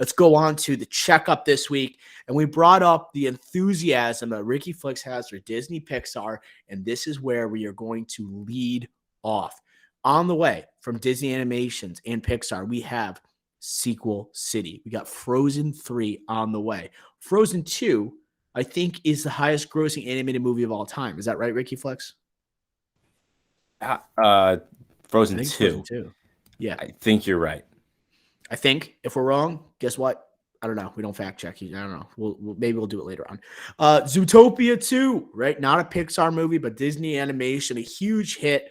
let's go on to the checkup this week. And we brought up the enthusiasm that Ricky Flicks has for Disney Pixar. And this is where we are going to lead off. On the way from Disney Animations and Pixar, we have Sequel City. We got Frozen 3 on the way. Frozen 2, I think, is the highest grossing animated movie of all time. Is that right, Ricky Flex? Frozen I think 2. Frozen 2. Yeah. I think you're right. I think if we're wrong, guess what? I don't know. We don't fact check you. I don't know. Maybe we'll do it later on. Zootopia 2, right? Not a Pixar movie, but Disney animation, a huge hit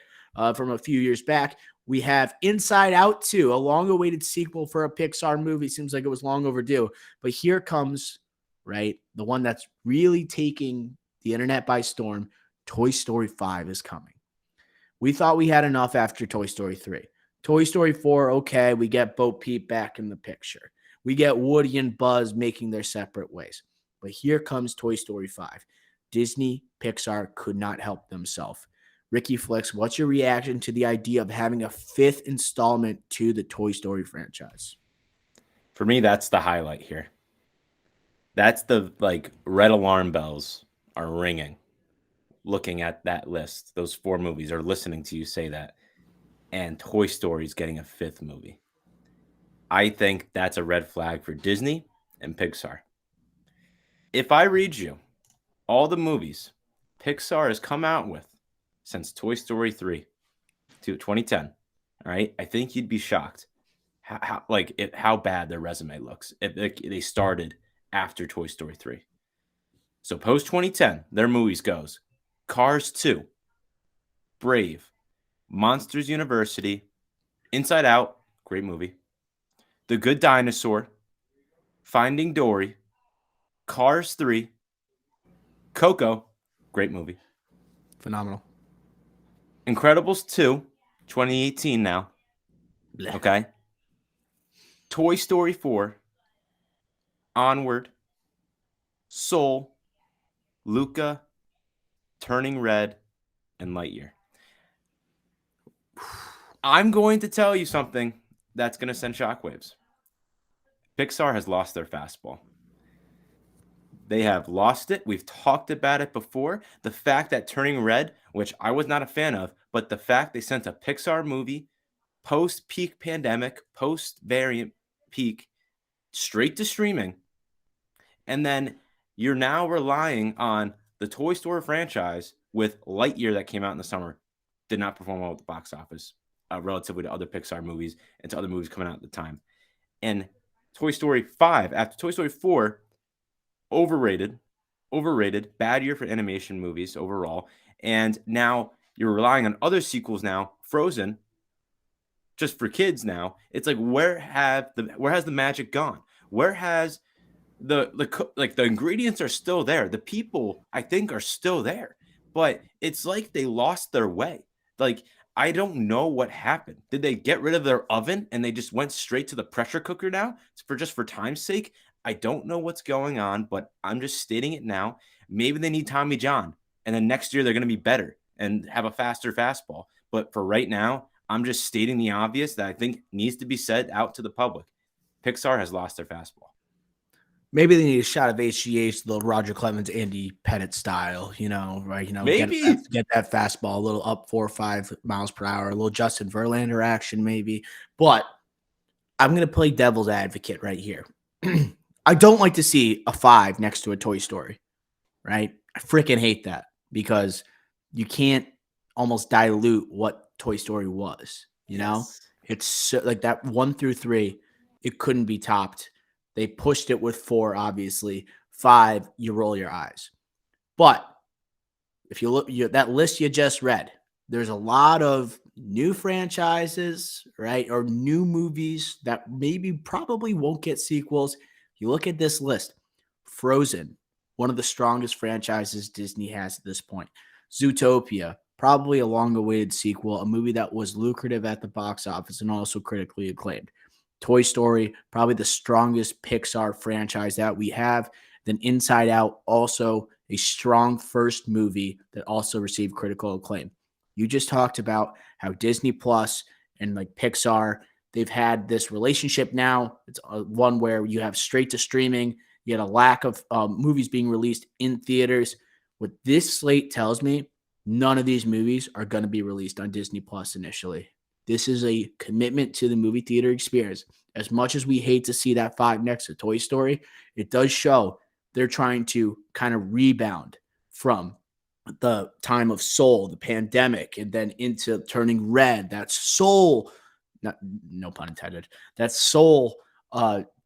from a few years back. We have Inside Out 2, a long-awaited sequel for a Pixar movie. Seems like it was long overdue. But here comes, right, the one that's really taking the internet by storm. Toy Story 5 is coming. We thought we had enough after Toy Story 3. Toy Story 4, okay, we get Bo Peep back in the picture. We get Woody and Buzz making their separate ways. But here comes Toy Story 5. Disney, Pixar could not help themselves. Ricky Flicks, what's your reaction to the idea of having a fifth installment to the Toy Story franchise? For me, that's the highlight here. That's the, red alarm bells are ringing looking at that list, those 4 movies, or listening to you say that. And Toy Story is getting a 5th movie. I think that's a red flag for Disney and Pixar. If I read you all the movies Pixar has come out with since Toy Story 3 to 2010, all right, I think you'd be shocked how bad their resume looks if they started after Toy Story 3. So post 2010, their movies goes Cars 2, Brave, Monsters University, Inside Out, great movie, The Good Dinosaur, Finding Dory, Cars 3, Coco, great movie. Phenomenal. Incredibles 2, 2018 now. Blech. Okay. Toy Story 4, Onward, Soul, Luca, Turning Red, and Lightyear. I'm going to tell you something that's going to send shockwaves. Pixar has lost their fastball. They have lost it. We've talked about it before. The fact that Turning Red, which I was not a fan of, but the fact they sent a Pixar movie post-peak pandemic, post-variant peak, straight to streaming, and then you're now relying on the Toy Story franchise with Lightyear that came out in the summer, did not perform well at the box office relatively to other Pixar movies and to other movies coming out at the time. And Toy Story 5, after Toy Story 4, overrated, bad year for animation movies overall. And now you're relying on other sequels now, Frozen, just for kids now. It's like, where has the magic gone? Where has the ingredients are still there. The people, I think, are still there. But it's like they lost their way. Like, I don't know what happened. Did they get rid of their oven and they just went straight to the pressure cooker now for time's sake? I don't know what's going on, but I'm just stating it now. Maybe they need Tommy John, and then next year they're going to be better and have a faster fastball. But for right now, I'm just stating the obvious that I think needs to be said out to the public. Pixar has lost their fastball. Maybe they need a shot of HGH, the Roger Clemens, Andy Pettit style, right? Maybe get that fastball a little up 4 or 5 miles per hour, a little Justin Verlander action, maybe. But I'm going to play devil's advocate right here. I don't like to see a 5 next to a Toy Story, right? I freaking hate that because you can't almost dilute what Toy Story was, know? It's so, like that 1 through 3, it couldn't be topped. They pushed it with 4, obviously. 5, you roll your eyes. But if you look at that list you just read, there's a lot of new franchises, right? Or new movies that probably won't get sequels. You look at this list. Frozen, one of the strongest franchises Disney has at this point. Zootopia, probably a long-awaited sequel, a movie that was lucrative at the box office and also critically acclaimed. Toy Story, probably the strongest Pixar franchise that we have. Then Inside Out, also a strong first movie that also received critical acclaim. You just talked about how Disney Plus and Pixar They've had this relationship now. It's one where you have straight to streaming. You had a lack of movies being released in theaters. What this slate tells me, none of these movies are going to be released on Disney Plus initially. This is a commitment to the movie theater experience. As much as we hate to see that 5 next to Toy Story, it does show they're trying to kind of rebound from the time of Soul, the pandemic, and then into Turning Red. That's Soul, not, no pun intended. That's Soul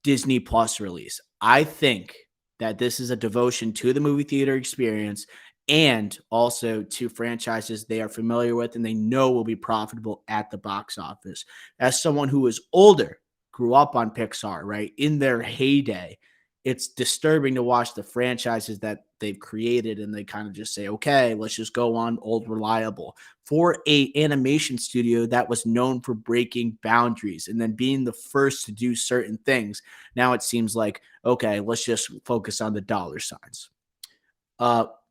Disney Plus release. I think that this is a devotion to the movie theater experience and also to franchises they are familiar with and they know will be profitable at the box office. As someone who is older, grew up on Pixar, right, in their heyday, it's disturbing to watch the franchises that they've created and they kind of just say, okay, let's just go on old reliable. For a animation studio that was known for breaking boundaries and then being the first to do certain things, now it seems like, okay, let's just focus on the dollar signs.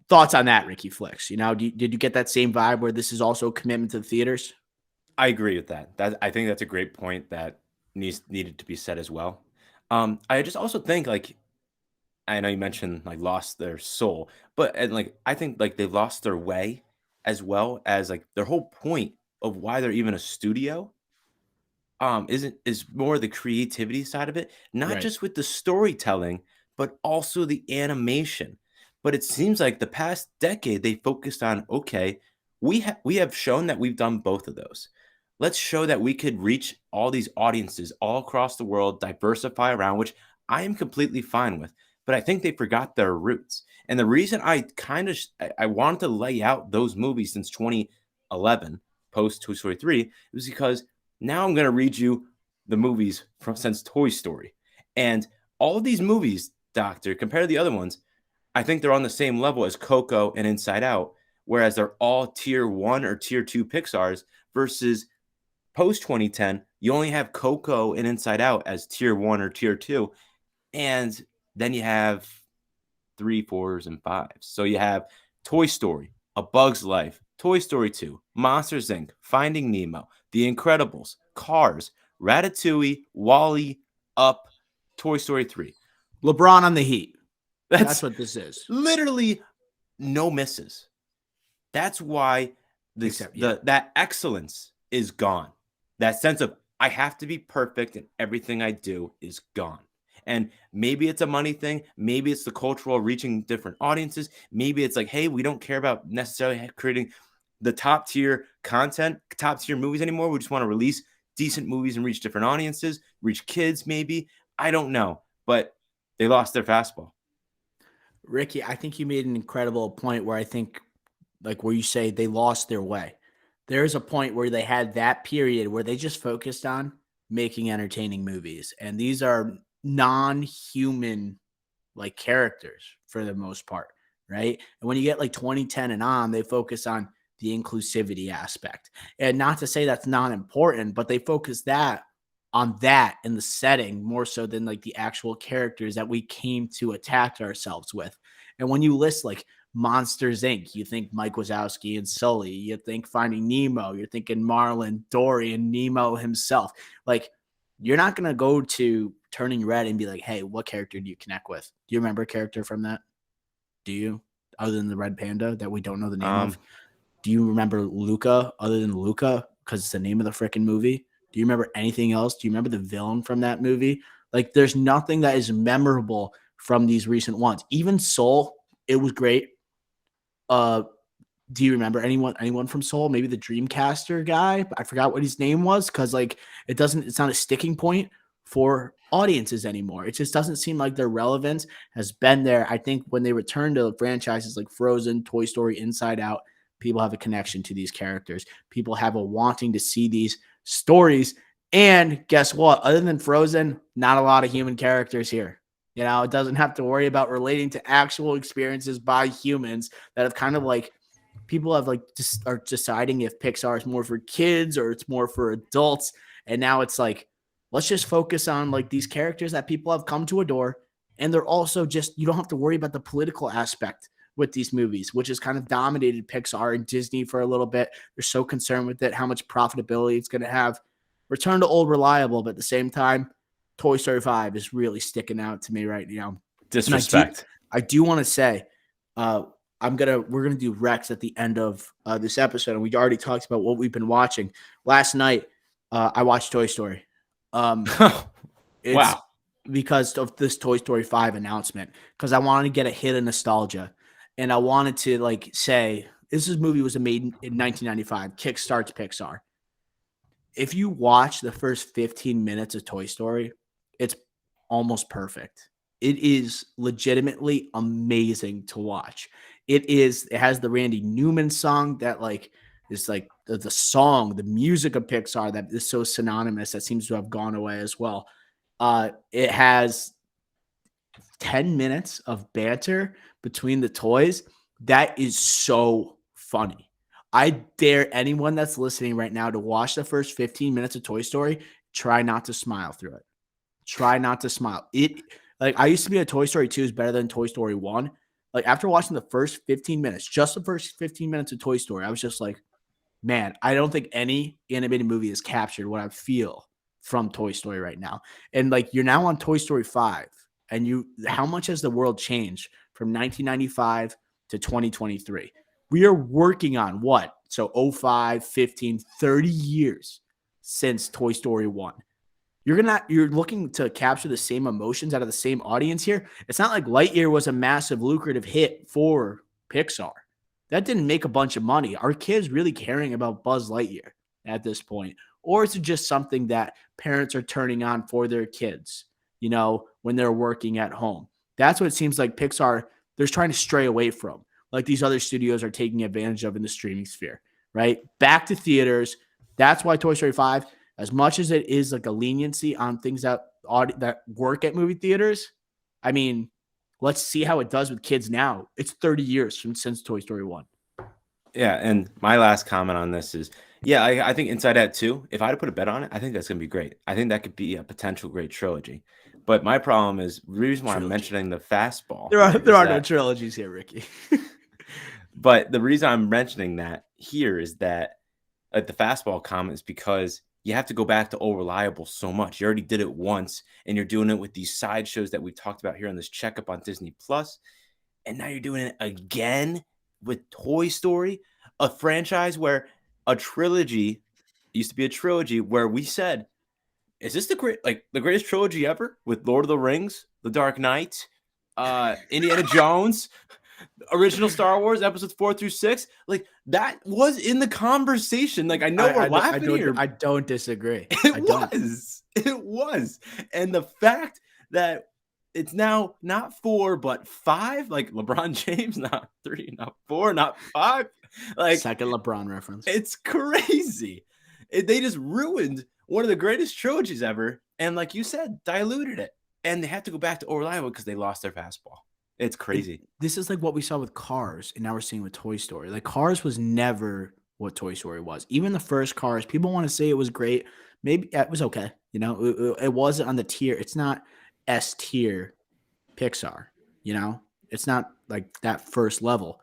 Thoughts on that, Ricky Flicks? Did you get that same vibe where this is also a commitment to the theaters? I agree with that. I think that's a great point that needed to be said as well. I just also think like I know you mentioned like lost their soul, but and like I think like they lost their way as well as like their whole point of why they're even a studio is more the creativity side of it, not Right. just with the storytelling, but also the animation. But it seems like the past decade they focused on okay, we have shown that we've done both of those. Let's show that we could reach all these audiences all across the world, diversify around, which I am completely fine with. But I think they forgot their roots. And the reason I kind of I wanted to lay out those movies since 2011, post Toy Story 3, was because now I'm going to read you the movies from since Toy Story. And all of these movies, Doctor, compared to the other ones, I think they're on the same level as Coco and Inside Out, whereas they're all tier 1 or tier 2 Pixars versus post 2010, you only have Coco and Inside Out as tier 1 or tier 2. And then you have 3, 4s, and 5s. So you have Toy Story, A Bug's Life, Toy Story 2, Monsters Inc., Finding Nemo, The Incredibles, Cars, Ratatouille, Wall-E, Up, Toy Story 3. LeBron on the Heat. That's That's what this is. literally no misses. That's why that excellence is gone. That sense of I have to be perfect in everything I do is gone. And maybe it's a money thing. Maybe it's the cultural reaching different audiences. Maybe it's like, hey, we don't care about necessarily creating the top tier content, top tier movies anymore. We just want to release decent movies and reach different audiences, reach kids maybe. I don't know. But they lost their fastball. Ricky, I think you made an incredible point where I think, like where you say they lost their way. There's a point where they had that period where they just focused on making entertaining movies. And these are non-human like characters for the most part, right? And when you get like 2010 and on, they focus on the inclusivity aspect. And not to say that's not important, but they focus that on that in the setting more so than like the actual characters that we came to attack ourselves with. And when you list like Monsters Inc., you think Mike Wazowski and Sully, you think Finding Nemo, you're thinking Marlin, Dory, and Nemo himself. Like, you're not going to go to Turning Red and be like, hey, what character do you connect with? Do you remember a character from that? Do you? Other than the red panda that we don't know the name of? Do you remember Luca other than Luca because it's the name of the freaking movie? Do you remember anything else? Do you remember the villain from that movie? Like, there's nothing that is memorable from these recent ones. Even Soul, it was great. Do you remember anyone from Soul? Maybe the Dreamcaster guy? I forgot what his name was because like it's not a sticking point for audiences anymore. It just doesn't seem like their relevance has been there. I think when they return to franchises like Frozen, Toy Story, Inside Out, people have a connection to these characters. People have a wanting to see these stories. And guess what? Other than Frozen, not a lot of human characters here. It doesn't have to worry about relating to actual experiences by humans that have kind of like people have like just are deciding if Pixar is more for kids or it's more for adults. And now it's like, let's just focus on like these characters that people have come to adore. And they're also just, you don't have to worry about the political aspect with these movies, which has kind of dominated Pixar and Disney for a little bit. They're so concerned with it, how much profitability it's going to have. return to old reliable, but at the same time, Toy Story 5 is really sticking out to me right now. And Disrespect. I do want to say, we're gonna do Rex at the end of this episode, and we already talked about what we've been watching. Last night, I watched Toy Story. It's Wow. because of this Toy Story 5 announcement, because I wanted to get a hit of nostalgia, and I wanted to like say this movie was made in 1995, kickstarts Pixar. If you watch the first 15 minutes of Toy Story, it's almost perfect. It is legitimately amazing to watch. It has the Randy Newman song that like is like the song, the music of Pixar that is so synonymous that seems to have gone away as well. It has 10 minutes of banter between the toys. That is so funny. I dare anyone that's listening right now to watch the first 15 minutes of Toy Story. Try not to smile through it. Try not to smile. Like I used to be a Toy Story 2 is better than Toy Story 1. Like after watching the first 15 minutes, just the first 15 minutes of Toy Story, I was just like, man, I don't think any animated movie has captured what I feel from Toy Story right now. And like you're now on Toy Story 5, and how much has the world changed from 1995 to 2023? We are working on what? So 05, 15, 30 years since Toy Story 1. You're looking to capture the same emotions out of the same audience here. It's not like Lightyear was a massive lucrative hit for Pixar. That didn't make a bunch of money. Are kids really caring about Buzz Lightyear at this point? Or is it just something that parents are turning on for their kids, when they're working at home? That's what it seems like Pixar, they're trying to stray away from, like these other studios are taking advantage of in the streaming sphere, right? Back to theaters. That's why Toy Story 5, as much as it is like a leniency on things that work at movie theaters, I mean, let's see how it does with kids now. It's 30 years since Toy Story 1. Yeah, and my last comment on this is, yeah, I think Inside Out 2, if I had to put a bet on it, I think that's going to be great. I think that could be a potential great trilogy. But my problem is, the reason why I'm mentioning the Fastball. There are no trilogies here, Ricky. But the reason I'm mentioning that here is that the Fastball comment is because you have to go back to Old Reliable so much. You already did it once, and you're doing it with these side shows that we've talked about here on this checkup on Disney Plus, and now you're doing it again with Toy Story, a franchise where a trilogy used to be a trilogy where we said, is this the greatest trilogy ever with Lord of the Rings, The Dark Knight, Indiana Jones, original Star Wars episodes 4 through 6? Like that was in the conversation. Like I know we're laughing here. I don't disagree. It was. And the fact that it's now not 4 but 5, like LeBron James, not 3, not 4, not 5. Like second LeBron reference. It's crazy. They just ruined one of the greatest trilogies ever, and like you said, diluted it. And they had to go back to Old Reliable because they lost their fastball. It's crazy. This is like what we saw with Cars, and now we're seeing with Toy Story. Like Cars was never what Toy Story was. Even the first Cars, people want to say it was great. Maybe it was okay. It wasn't on the tier. It's not S tier Pixar. It's not like that first level.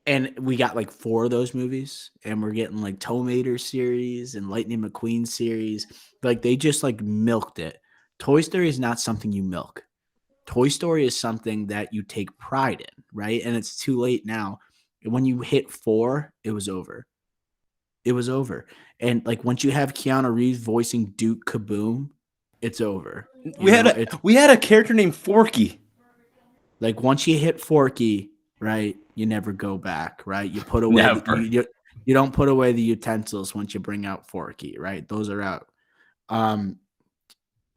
And we got like 4 of those movies, and we're getting like Tow Mater series and Lightning McQueen series. Like they just like milked it. Toy Story is not something you milk. Toy Story is something that you take pride in, right? And it's too late now. When you hit 4, it was over. It was over. And like once you have Keanu Reeves voicing Duke Kaboom, it's over. We had a character named Forky. Like once you hit Forky, right, you never go back, right? You put away you don't put away the utensils once you bring out Forky, right? Those are out.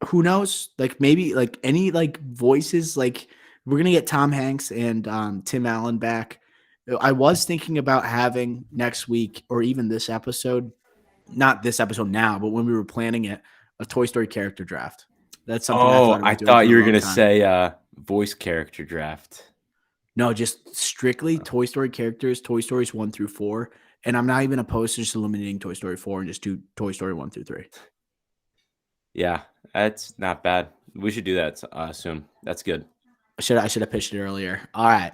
Who knows? Like maybe like any like voices, like we're gonna get Tom Hanks and Tim Allen back. I was thinking about having next week or even this episode, not this episode now, but when we were planning it, a Toy Story character draft. That's something I thought you were gonna say voice character draft. No, just strictly Toy Story characters, Toy Stories 1 through 4. And I'm not even opposed to just eliminating Toy Story 4 and just do Toy Story 1 through 3. Yeah, that's not bad. We should do that soon. That's good. I should have pitched it earlier. All right.